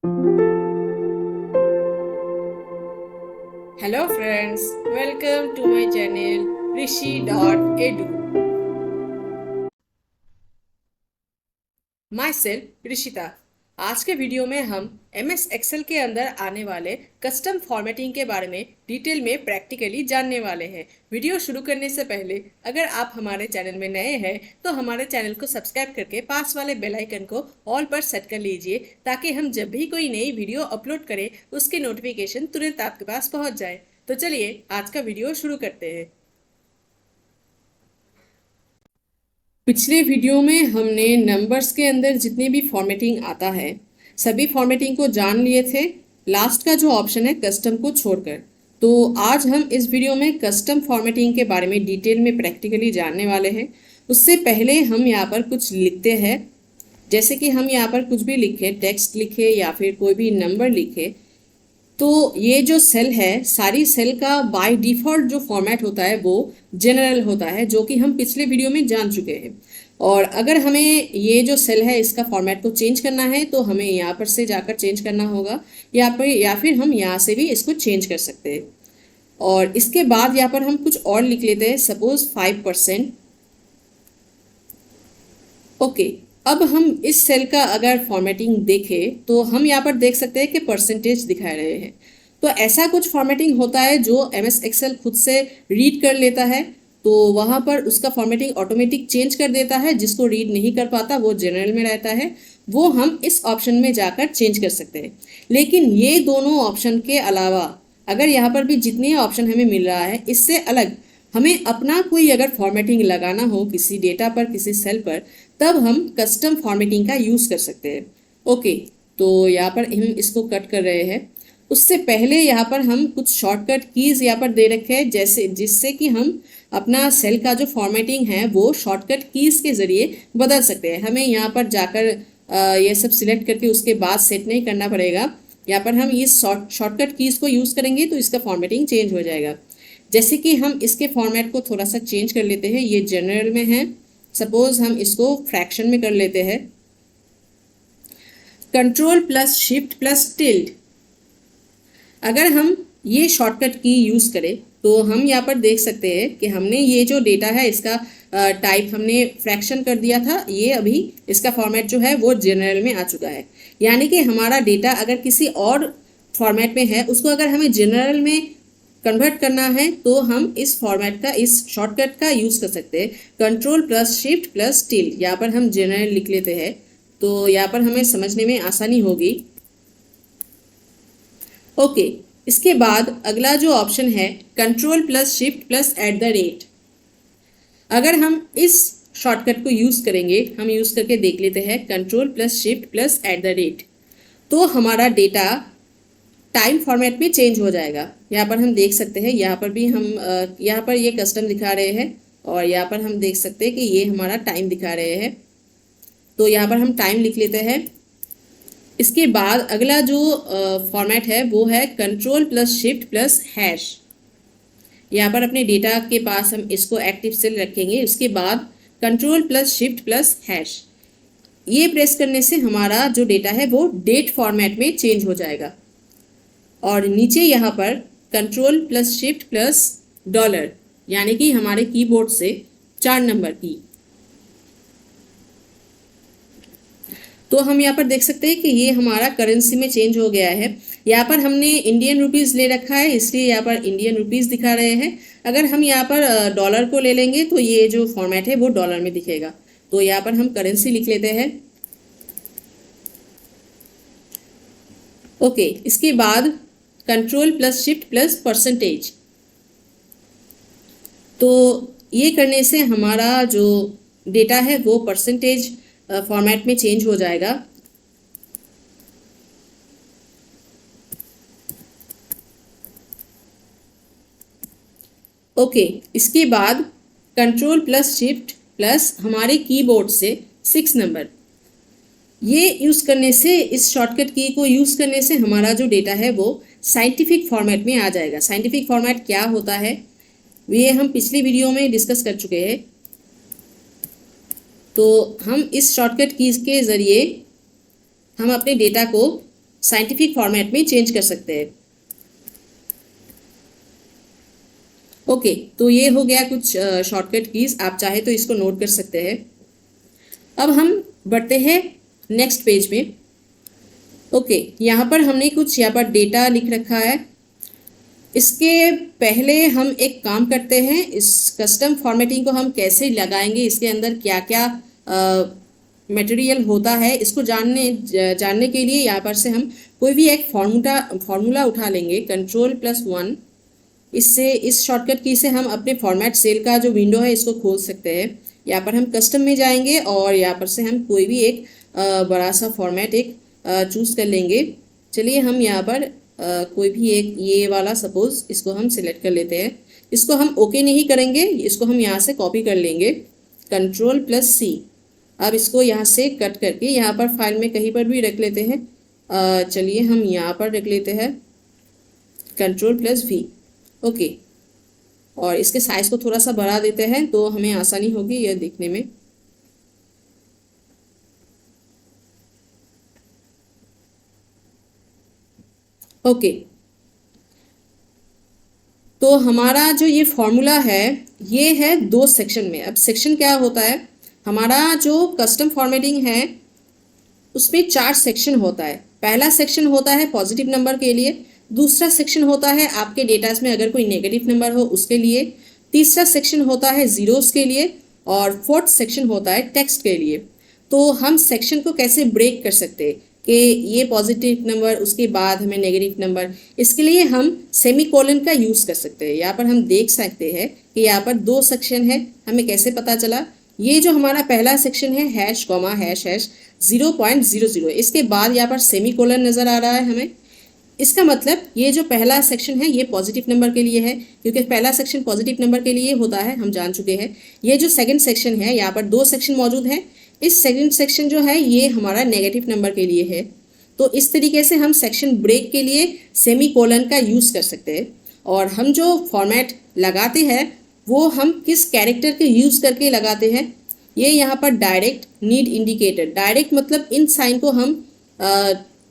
Hello friends, welcome to my channel rishi.edu. Myself Rishita. आज के video में हम MS एक्सेल के अंदर आने वाले कस्टम फॉर्मेटिंग के बारे में डिटेल में प्रैक्टिकली जानने वाले हैं। वीडियो शुरू करने से पहले अगर आप हमारे चैनल में नए हैं तो हमारे चैनल को सब्सक्राइब करके पास वाले बेल आइकन को ऑल पर सेट कर लीजिए ताकि हम जब भी कोई नई वीडियो अपलोड करें उसकी नोटिफिकेशन तुरंत आपके पास पहुंच जाए। तो चलिए आज का वीडियो शुरू करते हैं। पिछले वीडियो में हमने नंबर्स के अंदर जितने भी फॉर्मेटिंग आता है सभी फॉर्मेटिंग को जान लिए थे, लास्ट का जो ऑप्शन है कस्टम को छोड़कर। तो आज हम इस वीडियो में कस्टम फॉर्मेटिंग के बारे में डिटेल में प्रैक्टिकली जानने वाले हैं। उससे पहले हम यहाँ पर कुछ लिखते हैं, जैसे कि हम यहाँ पर कुछ भी लिखे, टेक्स्ट लिखे या फिर कोई भी नंबर लिखे, तो ये जो सेल है सारी सेल का बाय डिफ़ॉल्ट जो फॉर्मेट होता है वो जनरल होता है, जो कि हम पिछले वीडियो में जान चुके हैं। और अगर हमें ये जो सेल है इसका फॉर्मेट को चेंज करना है तो हमें यहाँ पर से जाकर चेंज करना होगा, या फिर हम यहाँ से भी इसको चेंज कर सकते हैं। और इसके बाद यहाँ पर हम कुछ और लिख लेते हैं, सपोज 5%। ओके, अब हम इस सेल का अगर फॉर्मेटिंग देखें तो हम यहाँ पर देख सकते हैं कि परसेंटेज दिखा रहे हैं। तो ऐसा कुछ फॉर्मेटिंग होता है जो MS एक्सेल खुद से रीड कर लेता है, तो वहाँ पर उसका फॉर्मेटिंग ऑटोमेटिक चेंज कर देता है। जिसको रीड नहीं कर पाता वो जनरल में रहता है, वो हम इस ऑप्शन में जाकर चेंज कर सकते हैं। लेकिन ये दोनों ऑप्शन के अलावा अगर यहाँ पर भी जितने ऑप्शन हमें मिल रहा है इससे अलग हमें अपना कोई अगर फॉर्मेटिंग लगाना हो किसी डेटा पर, किसी सेल पर, तब हम कस्टम फॉर्मेटिंग का यूज़ कर सकते हैं। ओके, तो यहाँ पर हम इसको कट कर रहे हैं। उससे पहले यहाँ पर हम कुछ शॉर्टकट कीज़ यहाँ पर दे रखे हैं, जैसे जिससे कि हम अपना सेल का जो फॉर्मेटिंग है वो शॉर्टकट कीज़ के ज़रिए बदल सकते हैं। हमें यहाँ पर जाकर ये सब सिलेक्ट करके उसके बाद सेट नहीं करना पड़ेगा। यहाँ पर हम इस शॉर्टकट कीज़ को यूज़ करेंगे तो इसका फॉर्मेटिंग चेंज हो जाएगा। जैसे कि हम इसके फॉर्मेट को थोड़ा सा चेंज कर लेते हैं। ये जनरल में है, सपोज हम इसको फ्रैक्शन में कर लेते हैं। Control plus shift plus tilde, अगर हम ये शॉर्टकट की यूज़ करें तो हम यहाँ पर देख सकते हैं कि हमने ये जो डेटा है इसका टाइप हमने फ्रैक्शन कर दिया था, ये अभी इसका फॉर्मेट जो है वो जनरल में आ चुका है। यानी कि हमारा डेटा अगर किसी और फॉर्मेट में है उसको अगर हमें जनरल में कन्वर्ट करना है तो हम इस फॉर्मेट का, इस शॉर्टकट का यूज़ कर सकते हैं। Control plus shift plus tilde, यहाँ पर हम जनरल लिख लेते हैं तो यहाँ पर हमें समझने में आसानी होगी। ओके, इसके बाद अगला जो ऑप्शन है कंट्रोल प्लस शिफ्ट प्लस @, अगर हम इस शॉर्टकट को यूज़ करेंगे, हम यूज़ करके देख लेते हैं कंट्रोल प्लस शिफ्ट प्लस @, तो हमारा डेटा टाइम फॉर्मेट में चेंज हो जाएगा। यहाँ पर हम देख सकते हैं, यहाँ पर भी हम यहाँ पर ये कस्टम दिखा रहे हैं और यहाँ पर हम देख सकते हैं कि ये हमारा टाइम दिखा रहे हैं। तो यहाँ पर हम टाइम लिख लेते हैं। इसके बाद अगला जो फॉर्मेट है वो है control plus shift plus hash. यहाँ पर अपने डेटा के पास हम इसको एक्टिव सेल रखेंगे। उसके बाद control plus shift plus hash, ये प्रेस करने से हमारा जो डेटा है वो डेट फॉर्मेट में चेंज हो जाएगा। और नीचे यहाँ पर कंट्रोल प्लस शिफ्ट प्लस $, यानी कि हमारे कीबोर्ड से 4 नंबर की। तो हम यहाँ पर देख सकते हैं कि ये हमारा करेंसी में चेंज हो गया है। यहाँ पर हमने इंडियन रुपीज़ ले रखा है इसलिए यहाँ पर इंडियन रुपीज़ दिखा रहे हैं। अगर हम यहाँ पर डॉलर को ले लेंगे तो ये जो फॉर्मेट है वो डॉलर में दिखेगा। तो यहाँ पर हम करेंसी लिख लेते हैं। ओके, इसके बाद control plus shift plus percentage, तो ये करने से हमारा जो डेटा है वो परसेंटेज फॉर्मेट में चेंज हो जाएगा। ओके, इसके बाद कंट्रोल प्लस शिफ्ट प्लस हमारे कीबोर्ड से 6 नंबर, ये यूज़ करने से, इस शॉर्टकट की को यूज़ करने से हमारा जो डेटा है वो साइंटिफिक फॉर्मेट में आ जाएगा। साइंटिफिक फॉर्मेट क्या होता है ये हम पिछली वीडियो में डिस्कस कर चुके हैं। तो हम इस शॉर्टकट कीज़ के ज़रिए हम अपने डेटा को साइंटिफिक फॉर्मेट में चेंज कर सकते हैं। ओके, तो ये हो गया कुछ शॉर्टकट कीज, आप चाहे तो इसको नोट कर सकते हैं। अब हम बढ़ते हैं नेक्स्ट पेज में। ओके, यहाँ पर हमने कुछ यहाँ पर डेटा लिख रखा है। इसके पहले हम एक काम करते हैं, इस कस्टम फॉर्मेटिंग को हम कैसे लगाएंगे, इसके अंदर क्या क्या मटेरियल होता है, इसको जानने के लिए यहाँ पर से हम कोई भी एक फॉर्मूला उठा लेंगे, Ctrl+1। इससे इस शॉर्टकट की से हम अपने फॉर्मेट सेल का जो विंडो है इसको खोल सकते हैं। यहाँ पर हम कस्टम में जाएंगे और यहाँ पर से हम कोई भी एक बड़ा सा फॉर्मेट एक चूज़ कर लेंगे। चलिए हम यहाँ पर कोई भी एक ये वाला सपोज इसको हम सिलेक्ट कर लेते हैं। इसको हम ओके नहीं करेंगे, इसको हम यहाँ से कॉपी कर लेंगे Ctrl+C। अब इसको यहाँ से कट करके यहाँ पर फाइल में कहीं पर भी रख लेते हैं। चलिए हम यहाँ पर रख लेते हैं Ctrl+V। ओके, और इसके साइज को थोड़ा सा बढ़ा देते हैं तो हमें आसानी होगी यह देखने में। ओके, तो हमारा जो ये फॉर्मूला है ये है 2 सेक्शन में। अब सेक्शन क्या होता है, हमारा जो कस्टम फॉर्मेटिंग है उसमें 4 सेक्शन होता है। पहला सेक्शन होता है पॉजिटिव नंबर के लिए, दूसरा सेक्शन होता है आपके डेटास में अगर कोई नेगेटिव नंबर हो उसके लिए, तीसरा सेक्शन होता है जीरोस के लिए, और फोर्थ सेक्शन होता है टेक्स्ट के लिए। तो हम सेक्शन को कैसे ब्रेक कर सकते हैं कि ये पॉजिटिव नंबर उसके बाद हमें नेगेटिव नंबर, इसके लिए हम सेमीकोलन का यूज़ कर सकते हैं। यहाँ पर हम देख सकते हैं कि यहाँ पर 2 सेक्शन है। हमें कैसे पता चला, ये जो हमारा पहला सेक्शन है हैश कॉमा हैश हैश 0.00, इसके बाद यहाँ पर सेमीकोलन नज़र आ रहा है हमें। इसका मतलब ये जो पहला सेक्शन है ये पॉजिटिव नंबर के लिए है, क्योंकि पहला सेक्शन पॉजिटिव नंबर के लिए होता है, हम जान चुके हैं। ये जो सेकंड सेक्शन है यहाँ पर 2 सेक्शन मौजूद है, इस सेकंड सेक्शन जो है ये हमारा नेगेटिव नंबर के लिए है। तो इस तरीके से हम सेक्शन ब्रेक के लिए सेमीकोलन का यूज़ कर सकते हैं। और हम जो फॉर्मेट लगाते हैं वो हम किस कैरेक्टर के यूज़ करके लगाते हैं, ये यहाँ पर डायरेक्ट नीड इंडिकेटर, डायरेक्ट मतलब इन साइन को हम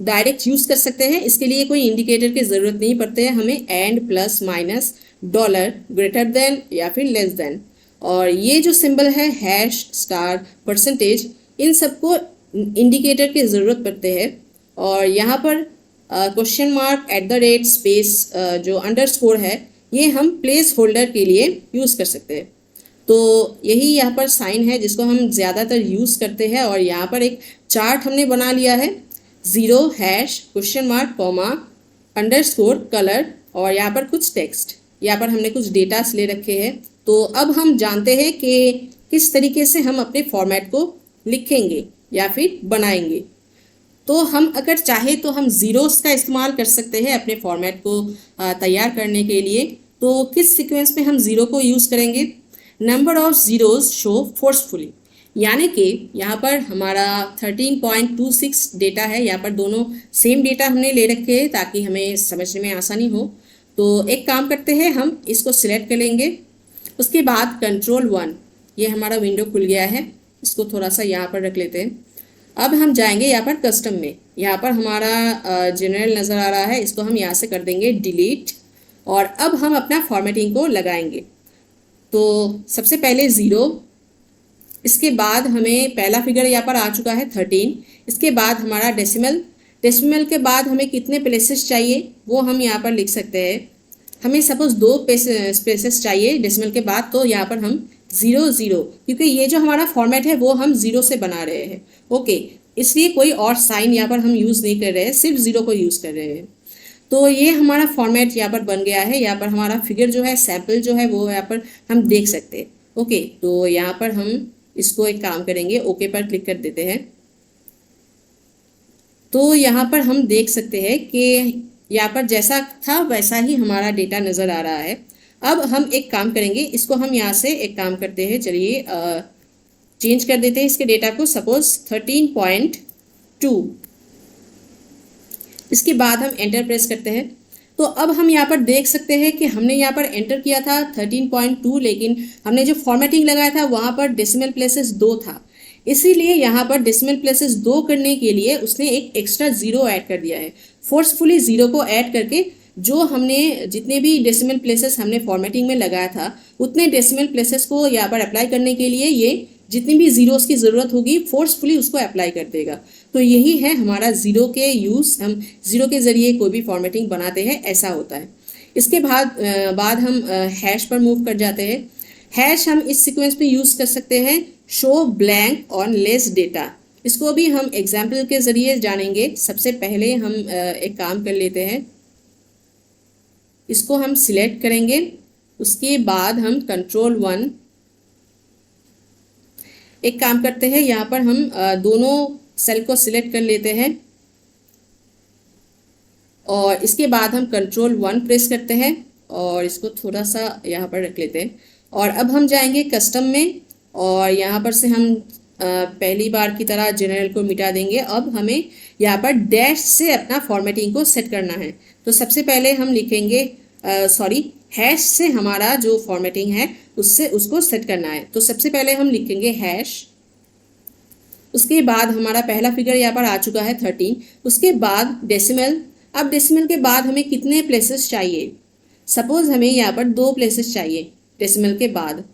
डायरेक्ट यूज़ कर सकते हैं। इसके लिए कोई इंडिकेटर की ज़रूरत नहीं पड़ती है हमें, and plus minus dollar greater than या फिर लेस देन, और ये जो सिंबल है हैश स्टार परसेंटेज, इन सबको इंडिकेटर की ज़रूरत पड़ते हैं। और यहाँ पर क्वेश्चन मार्क @ स्पेस जो अंडरस्कोर है ये हम प्लेस होल्डर के लिए यूज़ कर सकते हैं। तो यही यहाँ पर साइन है जिसको हम ज़्यादातर यूज़ करते हैं। और यहाँ पर एक चार्ट हमने बना लिया है, 0 hash question mark comma underscore colour और यहाँ पर कुछ टेक्स्ट, यहाँ पर हमने कुछ डेटास ले रखे हैं। तो अब हम जानते हैं कि किस तरीके से हम अपने फॉर्मेट को लिखेंगे या फिर बनाएंगे। तो हम अगर चाहे तो हम ज़ीरोस का इस्तेमाल कर सकते हैं अपने फॉर्मेट को तैयार करने के लिए। तो किस सीक्वेंस में हम ज़ीरो को यूज़ करेंगे, number of zeros show forcefully, यानी कि यहाँ पर हमारा 13.26 डेटा है, यहाँ पर दोनों सेम डेटा हमने ले रखे हैं ताकि हमें समझने में आसानी हो। तो एक काम करते हैं, हम इसको सिलेक्ट कर लेंगे, उसके बाद Ctrl+1, ये हमारा विंडो खुल गया है, इसको थोड़ा सा यहाँ पर रख लेते हैं। अब हम जाएंगे यहाँ पर कस्टम में, यहाँ पर हमारा जनरल नज़र आ रहा है, इसको हम यहाँ से कर देंगे डिलीट। और अब हम अपना फॉर्मेटिंग को लगाएंगे। तो सबसे पहले 0, इसके बाद हमें पहला फिगर यहाँ पर आ चुका है 13, इसके बाद हमारा डेसिमल, डेसिमल के बाद हमें कितने प्लेसेस चाहिए वो हम यहाँ पर लिख सकते हैं। हमें सपोज 2 स्पेसेस चाहिए डेसिमल के बाद, तो यहाँ पर हम 0 क्योंकि ये जो हमारा फॉर्मेट है वो हम 0 से बना रहे हैं। ओके, इसलिए कोई और साइन यहाँ पर हम यूज़ नहीं कर रहे हैं, सिर्फ 0 को यूज़ कर रहे हैं। तो ये हमारा फॉर्मेट यहाँ पर बन गया है। यहाँ पर हमारा फिगर जो है, सैम्पल जो है वो यहाँ पर हम देख सकते हैं। ओके, तो यहाँ पर हम इसको एक काम करेंगे, ओके पर क्लिक कर देते हैं। तो यहाँ पर हम देख सकते हैं कि यहाँ पर जैसा था वैसा ही हमारा डेटा नज़र आ रहा है। अब हम एक काम करेंगे, इसको हम यहाँ से एक काम करते हैं, चलिए चेंज कर देते हैं इसके डेटा को, सपोज 13.2। इसके बाद हम एंटर प्रेस करते हैं। तो अब हम यहाँ पर देख सकते हैं कि हमने यहाँ पर एंटर किया था 13.2, लेकिन हमने जो फॉर्मेटिंग लगाया था वहाँ पर डेसिमल प्लेसेस 2 था। इसीलिए यहाँ पर डेसिमल प्लेसेस 2 करने के लिए उसने एक एक्स्ट्रा जीरो ऐड कर दिया है। फोर्सफुली जीरो को ऐड करके जो हमने जितने भी डेसिमल प्लेसेस हमने फॉर्मेटिंग में लगाया था उतने डेसिमल प्लेसेस को यहाँ पर अप्लाई करने के लिए ये जितनी भी जीरोस की ज़रूरत होगी फोर्सफुली उसको अप्लाई कर देगा। तो यही है हमारा ज़ीरो के यूज़, हम ज़ीरो के ज़रिए कोई भी फॉर्मेटिंग बनाते हैं, ऐसा होता है। इसके बाद हम हैश पर मूव कर जाते हैं। हैश हम इस सीक्वेंस में यूज़ कर सकते हैं show blank on less data. इसको भी हम एग्जाम्पल के ज़रिए जानेंगे। सबसे पहले हम एक काम कर लेते हैं, इसको हम सिलेक्ट करेंगे, उसके बाद हम कंट्रोल 1 एक काम करते हैं, यहाँ पर हम दोनों सेल को सिलेक्ट कर लेते हैं और इसके बाद हम कंट्रोल 1 प्रेस करते हैं और इसको थोड़ा सा यहाँ पर रख लेते हैं। और अब हम जाएंगे कस्टम में और यहाँ पर से हम पहली बार की तरह जनरल को मिटा देंगे। अब हमें यहाँ पर डैश से अपना फॉर्मेटिंग को सेट करना है। तो सबसे पहले हम लिखेंगे हैश से हमारा जो फॉर्मेटिंग है उससे उसको सेट करना है। तो सबसे पहले हम लिखेंगे हैश, उसके बाद हमारा पहला फिगर यहाँ पर आ चुका है 13, उसके बाद डेसिमल। अब डेसिमल के बाद हमें कितने प्लेसेस चाहिए? सपोज हमें यहाँ पर 2 प्लेसेस चाहिए डेसिमल के बाद,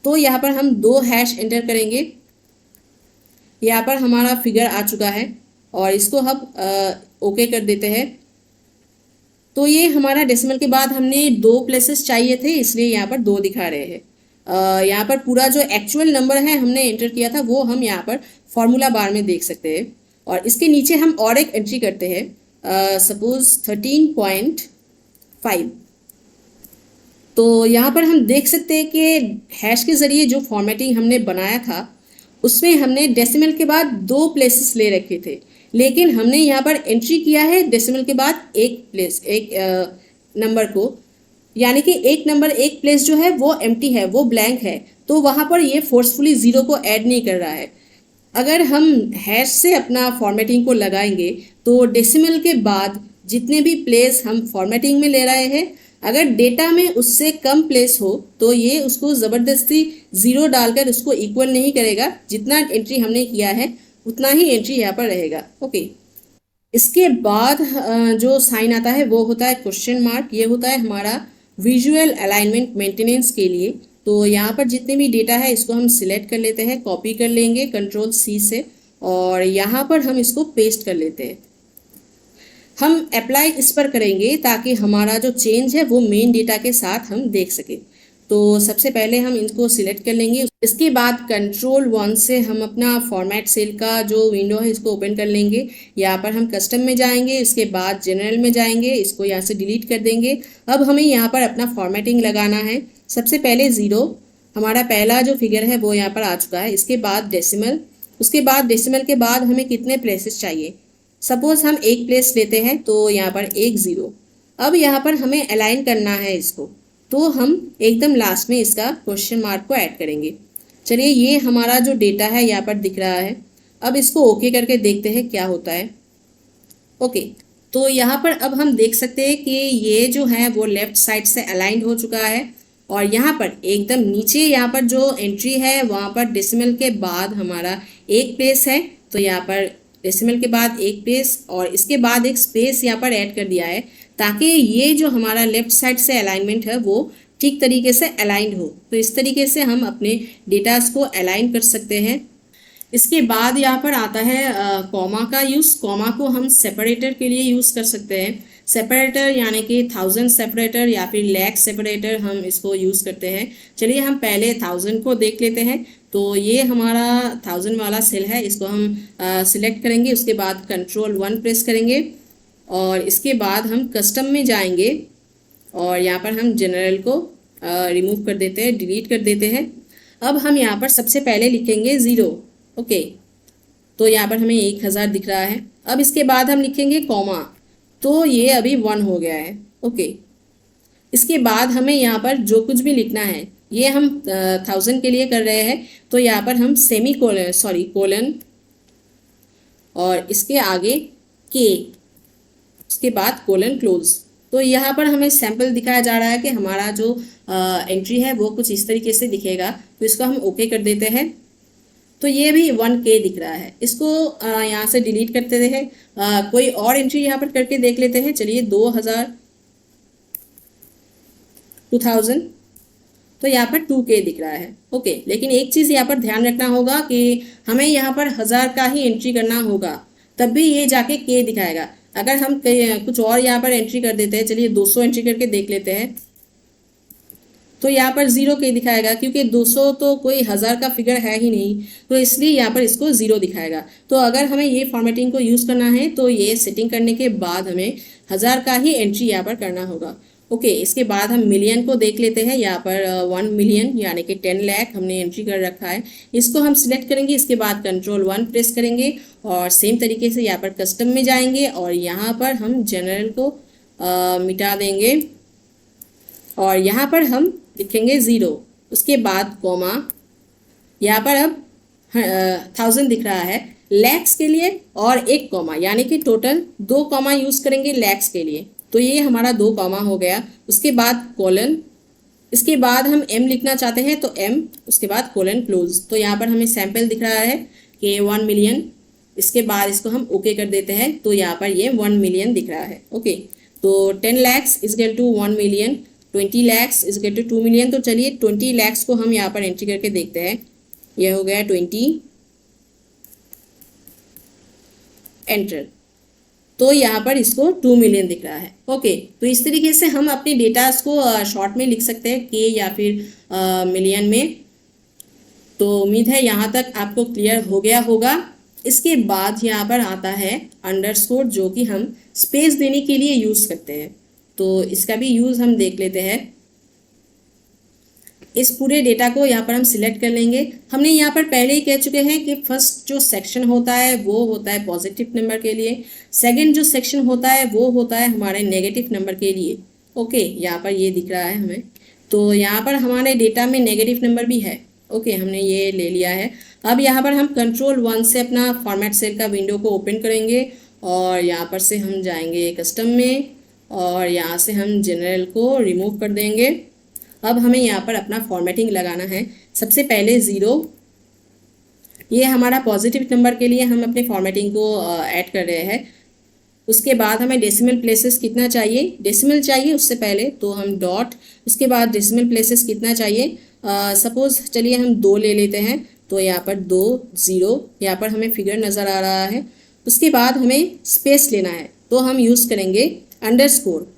तो यहाँ पर हम 2 हैश एंटर करेंगे। यहाँ पर हमारा फिगर आ चुका है और इसको हम ओके कर देते हैं। तो ये हमारा डेसिमल के बाद हमने 2 प्लेसेस चाहिए थे, इसलिए यहाँ पर 2 दिखा रहे हैं। यहाँ पर पूरा जो एक्चुअल नंबर है हमने एंटर किया था वो हम यहाँ पर फॉर्मूला बार में देख सकते हैं। और इसके नीचे हम और एक एंट्री करते हैं, सपोज 13.5। तो यहाँ पर हम देख सकते हैं कि हैश के ज़रिए जो फॉर्मेटिंग हमने बनाया था उसमें हमने डेसिमल के बाद 2 प्लेसेस ले रखे थे, लेकिन हमने यहाँ पर एंट्री किया है डेसिमल के बाद एक नंबर को, यानी कि एक नंबर एक प्लेस जो है वो एम्प्टी है, वो ब्लैंक है। तो वहाँ पर ये फोर्सफुली ज़ीरो को ऐड नहीं कर रहा है। अगर हम हैश से अपना फॉर्मेटिंग को लगाएंगे तो डेसिमल के बाद जितने भी प्लेस हम फॉर्मेटिंग में ले रहे हैं, अगर डेटा में उससे कम प्लेस हो तो ये उसको ज़बरदस्ती ज़ीरो डालकर उसको इक्वल नहीं करेगा। जितना एंट्री हमने किया है उतना ही एंट्री यहाँ पर रहेगा। ओके, इसके बाद जो साइन आता है वो होता है क्वेश्चन मार्क। ये होता है हमारा विजुअल अलाइनमेंट मेंटेनेंस के लिए। तो यहाँ पर जितने भी डेटा है इसको हम सिलेक्ट कर लेते हैं, कॉपी कर लेंगे कंट्रोल-C से और यहाँ पर हम इसको पेस्ट कर लेते हैं। हम अप्लाई इस पर करेंगे ताकि हमारा जो चेंज है वो मेन डेटा के साथ हम देख सकें। तो सबसे पहले हम इनको सिलेक्ट कर लेंगे, इसके बाद कंट्रोल-1 से हम अपना फॉर्मेट सेल का जो विंडो है इसको ओपन कर लेंगे। यहाँ पर हम कस्टम में जाएंगे, इसके बाद जनरल में जाएंगे, इसको यहाँ से डिलीट कर देंगे। अब हमें यहाँ पर अपना फॉर्मेटिंग लगाना है। सबसे पहले 0, हमारा पहला जो फिगर है वो यहाँ पर आ चुका है। इसके बाद डेसिमल, उसके बाद डेसिमल के बाद हमें कितने प्लेसेस चाहिए? सपोज हम 1 प्लेस लेते हैं तो यहाँ पर 1 0। अब यहाँ पर हमें अलाइन करना है इसको, तो हम एकदम लास्ट में इसका क्वेश्चन मार्क को ऐड करेंगे। चलिए, ये हमारा जो डेटा है यहाँ पर दिख रहा है। अब इसको ओके करके देखते हैं क्या होता है। ओके, तो यहाँ पर अब हम देख सकते हैं कि ये जो है वो लेफ्ट साइड से अलाइंड हो चुका है और यहाँ पर एकदम नीचे यहाँ पर जो एंट्री है वहाँ पर डेसिमल के बाद हमारा 1 प्लेस है। तो यहाँ पर डेसिमल के बाद 1 प्लेस और इसके बाद एक स्पेस यहाँ पर ऐड कर दिया है ताकि ये जो हमारा लेफ्ट साइड से अलाइनमेंट है वो ठीक तरीके से अलाइंड हो। तो इस तरीके से हम अपने डेटास को अलाइन कर सकते हैं। इसके बाद यहाँ पर आता है कॉमा का यूज़। कॉमा को हम सेपरेटर के लिए यूज़ कर सकते हैं। सेपरेटर यानी कि 1000 सेपरेटर या फिर लाख सेपरेटर हम इसको यूज़ करते हैं। चलिए हम पहले 1000 को देख लेते हैं। तो ये हमारा 1000 वाला सेल है, इसको हम सिलेक्ट करेंगे, उसके बाद कंट्रोल-1 प्रेस करेंगे और इसके बाद हम कस्टम में जाएंगे और यहाँ पर हम जनरल को रिमूव कर देते हैं, डिलीट कर देते हैं। अब हम यहाँ पर सबसे पहले लिखेंगे 0। ओके, तो यहाँ पर हमें 1000 दिख रहा है। अब इसके बाद हम लिखेंगे कॉमा, तो ये अभी 1 हो गया है। ओके, इसके बाद हमें यहाँ पर जो कुछ भी लिखना है ये हम 1000 के लिए कर रहे हैं, तो यहाँ पर हम कोलन और इसके आगे के, इसके बाद कोलन क्लोज। तो यहाँ पर हमें सैंपल दिखाया जा रहा है कि हमारा जो एंट्री है वो कुछ इस तरीके से दिखेगा। तो इसको हम ओके कर देते हैं। तो ये भी 1K दिख रहा है। इसको यहाँ से डिलीट करते हैं। कोई और एंट्री यहाँ पर करके देख लेते हैं। चलिए 2000 तो यहाँ पर 2K दिख रहा है। ओके, लेकिन एक चीज़ यहाँ पर ध्यान रखना होगा कि हमें यहाँ पर 1000 का ही एंट्री करना होगा, तब भी ये जाके K दिखाएगा। अगर हम कुछ और यहाँ पर एंट्री कर देते हैं, चलिए 200 एंट्री करके देख लेते हैं, तो यहाँ पर 0K दिखाएगा, क्योंकि 200 तो कोई 1000 का फिगर है ही नहीं, तो इसलिए यहाँ पर इसको 0 दिखाएगा। तो अगर हमें ये फॉर्मेटिंग को यूज़ करना है तो ये सेटिंग करने के बाद हमें 1000 का ही एंट्री यहाँ पर करना होगा। ओके, इसके बाद हम मिलियन को देख लेते हैं। यहाँ पर 1 मिलियन यानी कि 10 लाख हमने एंट्री कर रखा है। इसको हम सिलेक्ट करेंगे, इसके बाद Ctrl+1 प्रेस करेंगे और सेम तरीके से यहाँ पर कस्टम में जाएंगे और यहाँ पर हम जनरल को मिटा देंगे और यहाँ पर हम लिखेंगे 0, उसके बाद कॉमा, यहाँ पर अब 1000 दिख रहा है लैक्स के लिए और एक कॉमा, यानी कि टोटल 2 कॉमा यूज़ करेंगे लैक्स के लिए। तो ये हमारा 2 कॉमा हो गया। उसके बाद कोलन, इसके बाद हम m लिखना चाहते हैं तो m, उसके बाद कोलन क्लोज। तो यहाँ पर हमें सैंपल दिख रहा है कि 1 मिलियन, इसके बाद इसको हम ओके कर देते हैं तो यहाँ पर ये 1 मिलियन दिख रहा है। ओके, तो 10 lakhs is equal to 1 million, 20 lakhs is equal to 2 million. तो चलिए 20 lakhs को हम यहाँ पर एंट्री करके देखते हैं। यह हो गया 20, एंटर। तो यहाँ पर इसको 2 मिलियन दिख रहा है। ओके, तो इस तरीके से हम अपने डेटास को शॉर्ट में लिख सकते हैं, के या फिर मिलियन में। तो उम्मीद है यहाँ तक आपको क्लियर हो गया होगा। इसके बाद यहाँ पर आता है अंडरस्कोर, जो कि हम स्पेस देने के लिए यूज़ करते हैं। तो इसका भी यूज़ हम देख लेते हैं। इस पूरे डेटा को यहाँ पर हम सिलेक्ट कर लेंगे। हमने यहाँ पर पहले ही कह चुके हैं कि फर्स्ट जो सेक्शन होता है वो होता है पॉजिटिव नंबर के लिए, सेकंड जो सेक्शन होता है वो होता है हमारे नेगेटिव नंबर के लिए। ओके, यहाँ पर ये दिख रहा है हमें। तो यहाँ पर हमारे डेटा में नेगेटिव नंबर भी है। ओके, हमने ये ले लिया है। अब यहाँ पर हम Ctrl+1 से अपना फॉर्मेट सेल का विंडो को ओपन करेंगे और यहाँ पर से हम जाएंगे कस्टम में और यहाँ से हम जनरल को रिमूव कर देंगे। अब हमें यहाँ पर अपना फॉर्मेटिंग लगाना है। सबसे पहले 0, ये हमारा पॉजिटिव नंबर के लिए हम अपने फॉर्मेटिंग को ऐड कर रहे हैं। उसके बाद हमें डेसिमल प्लेसेस कितना चाहिए, डेसिमल चाहिए उससे पहले, तो हम डॉट, उसके बाद डेसिमल प्लेसेस कितना चाहिए, सपोज चलिए हम 2 ले लेते हैं। तो यहाँ पर 2 0, यहाँ पर हमें फिगर नज़र आ रहा है। उसके बाद हमें स्पेस लेना है, तो हम यूज़ करेंगे अंडरस्कोर।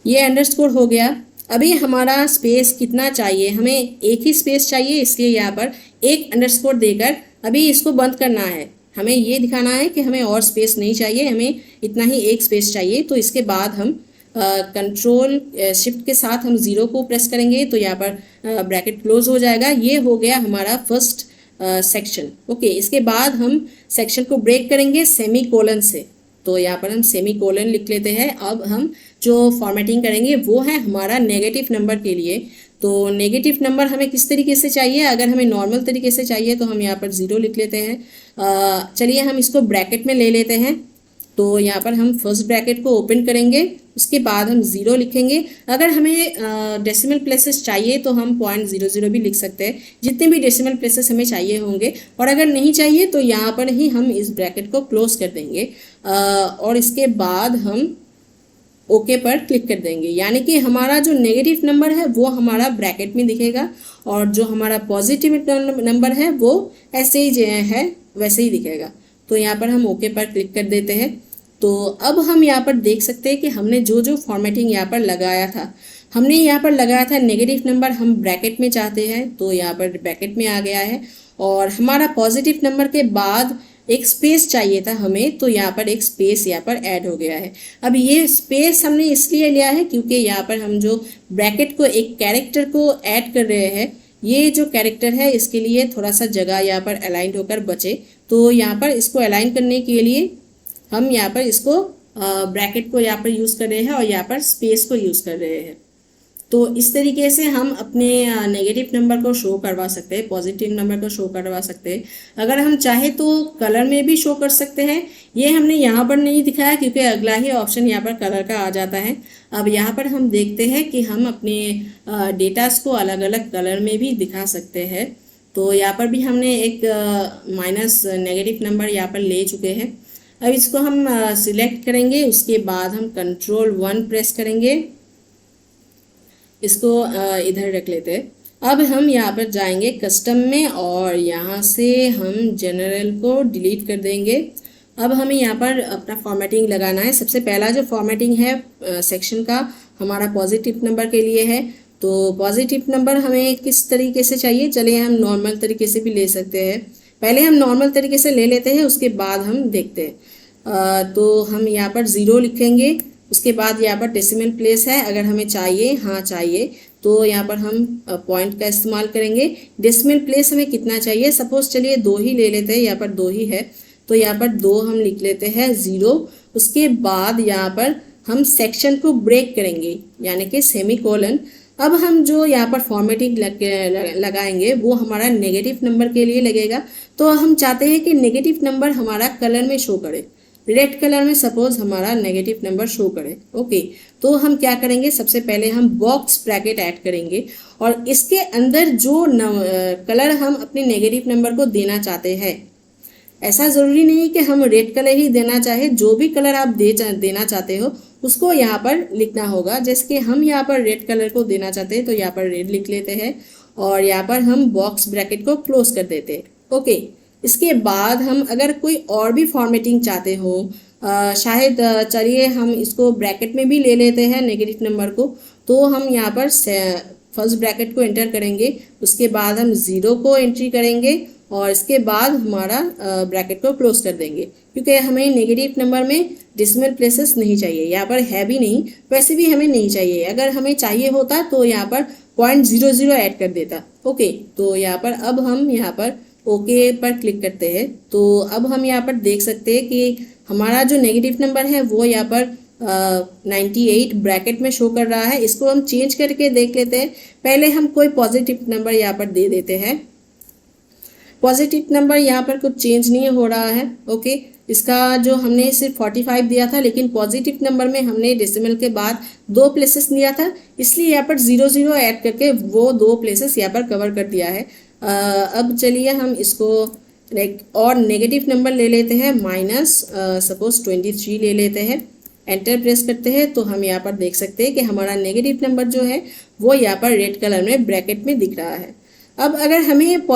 ये अंडरस्कोर हो गया। अभी हमारा स्पेस कितना चाहिए, हमें एक ही स्पेस चाहिए, इसलिए यहाँ पर एक अंडरस्कोर देकर अभी इसको बंद करना है। हमें ये दिखाना है कि हमें और स्पेस नहीं चाहिए, हमें इतना ही एक स्पेस चाहिए। तो इसके बाद हम कंट्रोल शिफ्ट के साथ हम 0 को प्रेस करेंगे तो यहाँ पर ब्रैकेट क्लोज हो जाएगा। ये हो गया हमारा फर्स्ट सेक्शन। ओके, इसके बाद हम सेक्शन को ब्रेक करेंगे सेमी कोलन से। तो यहाँ पर हम सेमी कोलन लिख लेते हैं। अब हम जो फॉर्मेटिंग करेंगे वो है हमारा नेगेटिव नंबर के लिए। तो नेगेटिव नंबर हमें किस तरीके से चाहिए, अगर हमें नॉर्मल तरीके से चाहिए तो हम यहाँ पर 0 लिख लेते हैं। चलिए हम इसको ब्रैकेट में ले लेते हैं। तो यहाँ पर हम फर्स्ट ब्रैकेट को ओपन करेंगे, उसके बाद हम 0 लिखेंगे। अगर हमें डेसिमल प्लेसेस चाहिए तो हम 0.00 भी लिख सकते हैं, जितने भी डेसिमल प्लेसेस हमें चाहिए होंगे। और अगर नहीं चाहिए तो यहाँ पर ही हम इस ब्रैकेट को क्लोज कर देंगे और इसके बाद हम ओके पर क्लिक कर देंगे। यानी कि हमारा जो नेगेटिव नंबर है वो हमारा ब्रैकेट में दिखेगा और जो हमारा पॉजिटिव नंबर है वो ऐसे ही है वैसे ही दिखेगा। तो यहाँ पर हम ओके पर क्लिक कर देते हैं। तो अब हम यहाँ पर देख सकते हैं कि हमने जो जो फॉर्मेटिंग यहाँ पर लगाया था, हमने यहाँ पर लगाया था नेगेटिव नंबर हम ब्रैकेट में चाहते हैं, तो यहाँ पर ब्रैकेट में आ गया है। और हमारा पॉजिटिव नंबर के बाद एक स्पेस चाहिए था हमें, तो यहाँ पर एक स्पेस यहाँ पर ऐड हो गया है। अब ये स्पेस हमने इसलिए लिया है क्योंकि यहाँ पर हम जो ब्रैकेट को एक कैरेक्टर को ऐड कर रहे हैं, ये जो कैरेक्टर है इसके लिए थोड़ा सा जगह यहाँ पर अलाइन होकर बचे। तो यहाँ पर इसको अलाइन करने के लिए हम यहाँ पर इसको ब्रैकेट को यहाँ पर यूज़ कर रहे हैं और यहाँ पर स्पेस को यूज़ कर रहे हैं। तो इस तरीके से हम अपने नेगेटिव नंबर को शो करवा सकते हैं, पॉजिटिव नंबर को शो करवा सकते हैं। अगर हम चाहे तो कलर में भी शो कर सकते हैं। ये हमने यहाँ पर नहीं दिखाया क्योंकि अगला ही ऑप्शन यहाँ पर कलर का आ जाता है। अब यहाँ पर हम देखते हैं कि हम अपने डेटास को अलग अलग कलर में भी दिखा सकते हैं। तो यहाँ पर भी हमने एक माइनस नेगेटिव नंबर यहाँ पर ले चुके हैं। अब इसको हम सिलेक्ट करेंगे, उसके बाद हम Ctrl+1 प्रेस करेंगे, इसको इधर रख लेते हैं। अब हम यहाँ पर जाएंगे कस्टम में और यहाँ से हम जनरल को डिलीट कर देंगे। अब हमें यहाँ पर अपना फॉर्मेटिंग लगाना है। सबसे पहला जो फॉर्मेटिंग है सेक्शन का हमारा पॉजिटिव नंबर के लिए है। तो पॉजिटिव नंबर हमें किस तरीके से चाहिए, चलिए हम नॉर्मल तरीके से भी ले सकते हैं। पहले हम नॉर्मल तरीके से ले लेते हैं, उसके बाद हम देखते हैं। तो हम यहाँ पर 0 लिखेंगे, उसके बाद यहाँ पर डेसिमल प्लेस है, अगर हमें चाहिए, हाँ चाहिए, तो यहाँ पर हम पॉइंट का इस्तेमाल करेंगे। डेसिमल प्लेस हमें कितना चाहिए, सपोज चलिए 2 ही ले लेते हैं, यहाँ पर 2 ही है, तो यहाँ पर 2 हम लिख लेते हैं 0। उसके बाद यहाँ पर हम सेक्शन को ब्रेक करेंगे, यानी कि सेमीकोलन। अब हम जो यहाँ पर फॉर्मेटिंग लगाएंगे वो हमारा नेगेटिव नंबर के लिए लगेगा। तो हम चाहते हैं कि नेगेटिव नंबर हमारा कलर में शो करे, रेड कलर में सपोज हमारा नेगेटिव नंबर शो करे। ओके, तो हम क्या करेंगे, सबसे पहले हम बॉक्स ब्रैकेट ऐड करेंगे और इसके अंदर जो कलर हम अपने नेगेटिव नंबर को देना चाहते हैं, ऐसा ज़रूरी नहीं कि हम रेड कलर ही देना चाहे, जो भी कलर आप देना चाहते हो उसको यहाँ पर लिखना होगा। जैसे कि हम यहाँ पर रेड कलर को देना चाहते हैं तो यहाँ पर रेड लिख लेते हैं और यहाँ पर हम बॉक्स ब्रैकेट को क्लोज कर देते हैं। ओके, इसके बाद हम अगर कोई और भी फॉर्मेटिंग चाहते हो, शायद चलिए हम इसको ब्रैकेट में भी ले लेते हैं नेगेटिव नंबर को। तो हम यहाँ पर फर्स्ट ब्रैकेट को एंटर करेंगे, उसके बाद हम 0 को एंट्री करेंगे और इसके बाद हमारा ब्रैकेट को क्लोज कर देंगे, क्योंकि हमें नेगेटिव नंबर में डेसिमल प्लेसेस नहीं चाहिए, यहाँ पर है भी नहीं, वैसे भी हमें नहीं चाहिए। अगर हमें चाहिए होता तो यहाँ पर 0.00 ऐड कर देता। ओके, तो यहाँ पर अब हम यहाँ पर ओके पर क्लिक करते हैं। तो अब हम यहाँ पर देख सकते हैं कि हमारा जो नेगेटिव नंबर है वो यहाँ पर 98 ब्रैकेट में शो कर रहा है। इसको हम चेंज करके देख लेते हैं। पहले हम कोई पॉजिटिव नंबर यहाँ पर दे देते हैं। पॉजिटिव नंबर यहाँ पर कुछ चेंज नहीं हो रहा है। ओके, इसका जो हमने सिर्फ 45 दिया था, लेकिन पॉजिटिव नंबर में हमने डेसिमल के बाद 2 प्लेसेस दिया था, इसलिए यहाँ पर 00 ऐड करके वो 2 प्लेसेस यहाँ पर कवर कर दिया है। अब चलिए हम इसको और नेगेटिव नंबर ले लेते हैं, माइनस सपोज 23 ले लेते हैं, एंटर प्रेस करते हैं। तो हम यहाँ पर देख सकते हैं कि हमारा नेगेटिव नंबर जो है वो यहाँ पर रेड कलर में ब्रैकेट में दिख रहा है। अब अगर हमें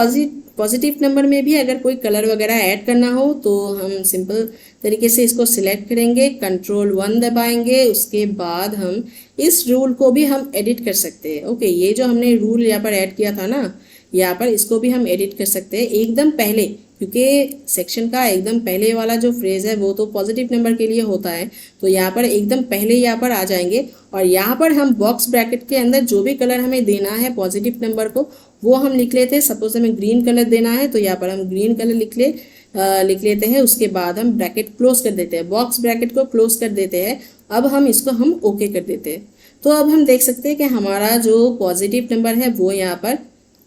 पॉजिटिव नंबर में भी अगर कोई कलर वगैरह ऐड करना हो तो हम सिंपल तरीके से इसको सिलेक्ट करेंगे, Ctrl+1 दबाएंगे, उसके बाद हम इस रूल को भी हम एडिट कर सकते हैं। ओके, ये जो हमने रूल यहाँ पर ऐड किया था ना, यहाँ पर इसको भी हम एडिट कर सकते हैं एकदम पहले, क्योंकि सेक्शन का एकदम पहले वाला जो फ्रेज है वो तो पॉजिटिव नंबर के लिए होता है। तो यहाँ पर एकदम पहले यहाँ पर आ जाएंगे और यहाँ पर हम बॉक्स ब्रैकेट के अंदर जो भी कलर हमें देना है पॉजिटिव नंबर को वो हम लिख लेते हैं। सपोज हमें ग्रीन कलर देना है तो यहाँ पर हम ग्रीन कलर लिख लेते हैं। उसके बाद हम ब्रैकेट क्लोज कर देते हैं, बॉक्स ब्रैकेट को क्लोज कर देते हैं। अब हम इसको हम ओके कर देते हैं। तो अब हम देख सकते हैं कि हमारा जो पॉजिटिव नंबर है वो यहाँ पर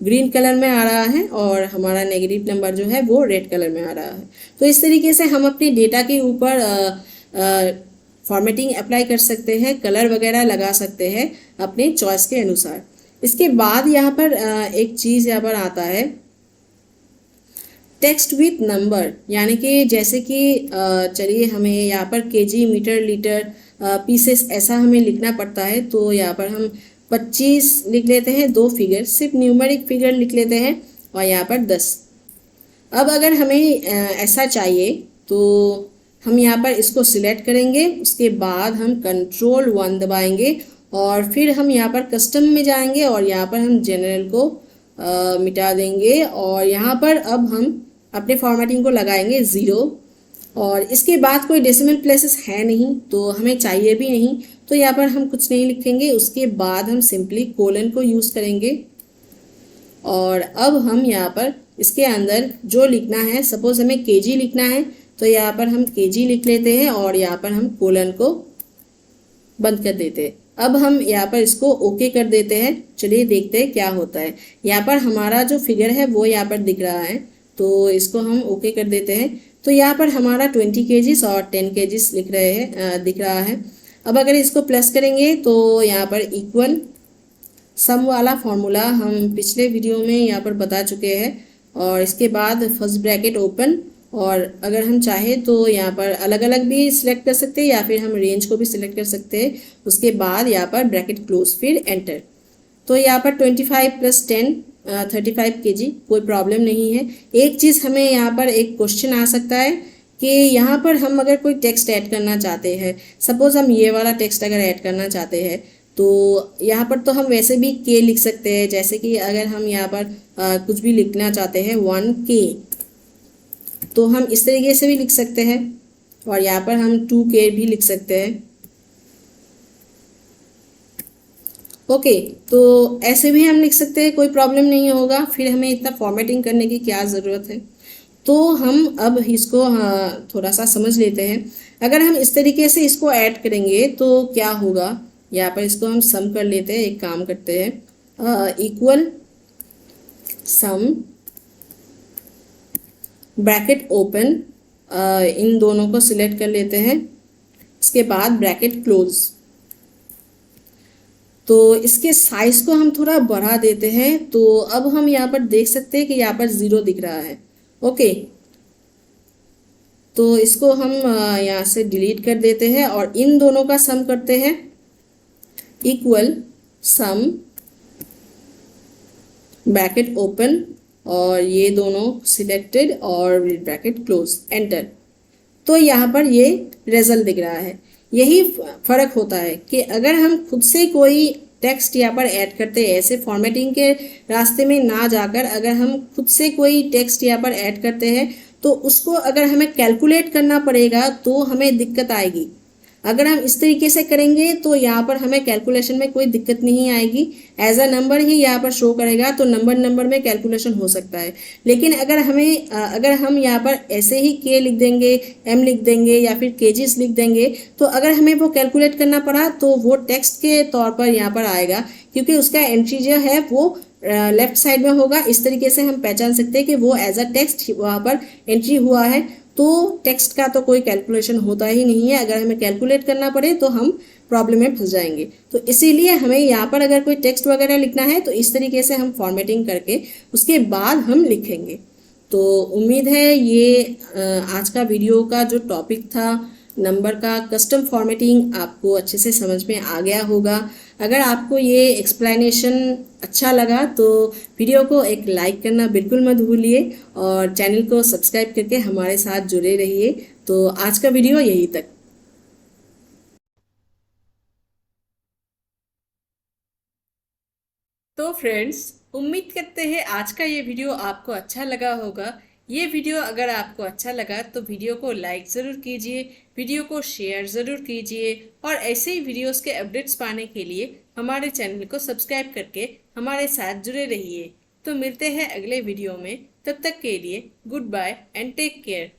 ग्रीन कलर में आ रहा है और हमारा नेगेटिव नंबर जो है वो रेड कलर में आ रहा है। तो इस तरीके से हम अपने डेटा के ऊपर फॉर्मेटिंग अप्लाई कर सकते हैं, कलर वगैरह लगा सकते हैं अपने चॉइस के अनुसार। इसके बाद यहाँ पर एक चीज़ यहाँ पर आता है टेक्स्ट विथ नंबर, यानी कि जैसे कि चलिए हमें यहाँ पर केजी, मीटर, लीटर, पीसेस ऐसा हमें लिखना पड़ता है। तो यहाँ पर हम 25 लिख लेते हैं, 2 फिगर, सिर्फ न्यूमेरिक फिगर लिख लेते हैं और यहाँ पर 10। अब अगर हमें ऐसा चाहिए तो हम यहाँ पर इसको सिलेक्ट करेंगे, उसके बाद हम Ctrl+1 दबाएंगे और फिर हम यहाँ पर कस्टम में जाएंगे और यहाँ पर हम जनरल को मिटा देंगे और यहाँ पर अब हम अपने फॉर्मेटिंग को लगाएंगे 0 और इसके बाद कोई डेसिमल प्लेसेस है नहीं तो हमें चाहिए भी नहीं, तो यहाँ पर हम कुछ नहीं लिखेंगे। उसके बाद हम सिंपली कोलन को यूज़ करेंगे और अब हम यहाँ पर इसके अंदर जो लिखना है, सपोज हमें केजी लिखना है तो यहाँ पर हम केजी लिख लेते हैं और यहाँ पर हम कोलन को बंद कर देते हैं। अब हम यहाँ पर इसको ओके कर देते हैं। चलिए देखते हैं क्या होता है। यहाँ पर हमारा जो फिगर है वो यहाँ पर दिख रहा है, तो इसको हम ओके कर देते हैं। तो यहाँ पर हमारा 20 kgs और 10 kgs दिख रहा है। अब अगर इसको प्लस करेंगे तो यहाँ पर इक्वल सम वाला फॉर्मूला हम पिछले वीडियो में यहाँ पर बता चुके हैं। और इसके बाद फर्स्ट ब्रैकेट ओपन, और अगर हम चाहे तो यहाँ पर अलग अलग भी सिलेक्ट कर सकते हैं या फिर हम रेंज को भी सिलेक्ट कर सकते हैं। उसके बाद यहाँ पर ब्रैकेट क्लोज, फिर एंटर। तो यहाँ पर 25 + 10 35 kg, कोई प्रॉब्लम नहीं है। एक चीज़ हमें यहाँ पर एक क्वेश्चन आ सकता है कि यहाँ पर हम अगर कोई टेक्स्ट ऐड करना चाहते हैं, सपोज हम ये वाला टेक्स्ट अगर ऐड करना चाहते हैं, तो यहाँ पर तो हम वैसे भी के लिख सकते हैं। जैसे कि अगर हम यहाँ पर कुछ भी लिखना चाहते हैं 1K, तो हम इस तरीके से भी लिख सकते हैं, और यहाँ पर हम 2K भी लिख सकते हैं। ओके, तो ऐसे भी हम लिख सकते हैं, कोई प्रॉब्लम नहीं होगा। फिर हमें इतना फॉर्मेटिंग करने की क्या ज़रूरत है। तो हम अब इसको थोड़ा सा समझ लेते हैं। अगर हम इस तरीके से इसको ऐड करेंगे तो क्या होगा। यहाँ पर इसको हम सम कर लेते हैं, एक काम करते हैं, इक्वल सम ब्रैकेट ओपन, इन दोनों को सिलेक्ट कर लेते हैं। इसके बाद ब्रैकेट क्लोज। तो इसके साइज को हम थोड़ा बढ़ा देते हैं। तो अब हम यहाँ पर देख सकते हैं कि यहाँ पर 0 दिख रहा है। ओके, तो इसको हम यहाँ से डिलीट कर देते हैं और इन दोनों का सम करते हैं, इक्वल सम ब्रैकेट ओपन, और ये दोनों सिलेक्टेड और ब्रैकेट क्लोज, एंटर। तो यहाँ पर ये रिजल्ट दिख रहा है। यही फर्क होता है कि अगर हम खुद से कोई टेक्स्ट यहाँ पर ऐड करते हैं, ऐसे फॉर्मेटिंग के रास्ते में ना जाकर अगर हम खुद से कोई टेक्स्ट यहाँ पर ऐड करते हैं, तो उसको अगर हमें कैलकुलेट करना पड़ेगा तो हमें दिक्कत आएगी। अगर हम इस तरीके से करेंगे तो यहाँ पर हमें कैलकुलेशन में कोई दिक्कत नहीं आएगी, एज अ नंबर ही यहाँ पर शो करेगा, तो नंबर में कैलकुलेशन हो सकता है। लेकिन अगर हम यहाँ पर ऐसे ही के लिख देंगे, एम लिख देंगे या फिर केजीस लिख देंगे, तो अगर हमें वो कैलकुलेट करना पड़ा तो वो टेक्स्ट के तौर पर यहाँ पर आएगा, क्योंकि उसका एंट्री जो है वो लेफ्ट साइड में होगा। इस तरीके से हम पहचान सकते हैं कि वो एज अ टेक्स्ट वहाँ पर एंट्री हुआ है। तो टेक्स्ट का तो कोई कैलकुलेशन होता ही नहीं है। अगर हमें कैलकुलेट करना पड़े तो हम प्रॉब्लम में फंस जाएंगे। तो इसीलिए हमें यहाँ पर अगर कोई टेक्स्ट वगैरह लिखना है तो इस तरीके से हम फॉर्मेटिंग करके उसके बाद हम लिखेंगे। तो उम्मीद है ये आज का वीडियो का जो टॉपिक था नंबर का कस्टम फॉर्मेटिंग आपको अच्छे से समझ में आ गया होगा। अगर आपको ये एक्सप्लेनेशन अच्छा लगा तो वीडियो को एक लाइक करना बिल्कुल मत भूलिए, और चैनल को सब्सक्राइब करके हमारे साथ जुड़े रहिए। तो आज का वीडियो यहीं तक। तो फ्रेंड्स, उम्मीद करते हैं आज का ये वीडियो आपको अच्छा लगा होगा। ये वीडियो अगर आपको अच्छा लगा तो वीडियो को लाइक ज़रूर कीजिए, वीडियो को शेयर ज़रूर कीजिए, और ऐसे ही वीडियोस के अपडेट्स पाने के लिए हमारे चैनल को सब्सक्राइब करके हमारे साथ जुड़े रहिए। तो मिलते हैं अगले वीडियो में, तब तक के लिए goodbye and take care.